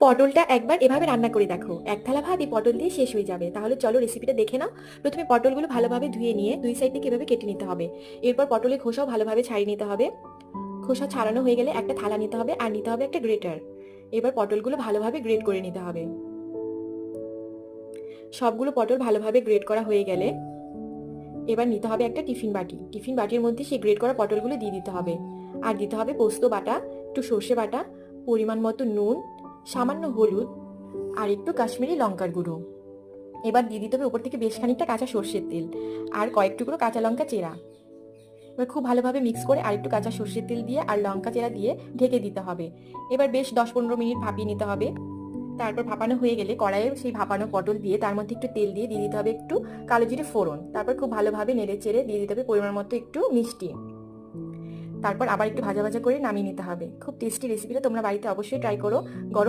পটলটা একবার এভাবে রান্না করে দেখো, এক থালা ভাত এই পটল দিয়ে শেষ হয়ে যাবে। তাহলে চলো রেসিপিটা দেখে নাও। প্রথমে পটলগুলো ভালোভাবে ধুয়ে নিয়ে দুই সাইড থেকে এভাবে কেটে নিতে হবে। এরপর পটলের খোসাও ভালোভাবে ছাড়িয়ে নিতে হবে। খোসা ছাড়ানো হয়ে গেলে একটা থালা নিতে হবে, আর নিতে হবে একটা গ্রেটার। এবার পটলগুলো ভালোভাবে গ্রেট করে নিতে হবে। সবগুলো পটল ভালোভাবে গ্রেট করা হয়ে গেলে এবার নিতে হবে একটা টিফিন বাটি। টিফিন বাটির মধ্যে সেই গ্রেট করা পটলগুলো দিয়ে দিতে হবে। আর দিতে হবে পোস্ত বাটা, একটু সর্ষে বাটা, পরিমাণ মতো নুন, সামান্য হলুদ, আর একটু কাশ্মীরি লঙ্কার গুঁড়ো। এবার দিয়ে দিতে হবে উপর থেকে বেশ খানিকটা কাঁচা সর্ষের তেল, আর কয়েক টুকরো কাঁচা লঙ্কা চেরা। এবার খুব ভালোভাবে মিক্স করে আর একটু কাঁচা সর্ষের তেল দিয়ে আর লঙ্কা চেরা দিয়ে ঢেকে দিতে হবে। এবার বেশ 10-15 মিনিট ভাপিয়ে নিতে হবে। তারপর ভাপানো হয়ে গেলে কড়াইয়ে সেই ভাপানো পটল দিয়ে তার মধ্যে একটু তেল দিয়ে দিতে হবে একটু কালো জিরে ফোড়ন। তারপর খুব ভালোভাবে নেড়ে চেড়ে দিয়ে দিতে হবে পরিমাণ মতো একটু মিষ্টি। তারপর আবার একটু ভাজা ভাজা করে নামিয়ে নিতে হবে। খুব টেস্টি রেসিপিটা তোমরা বাড়িতে অবশ্যই ট্রাই করো। গরম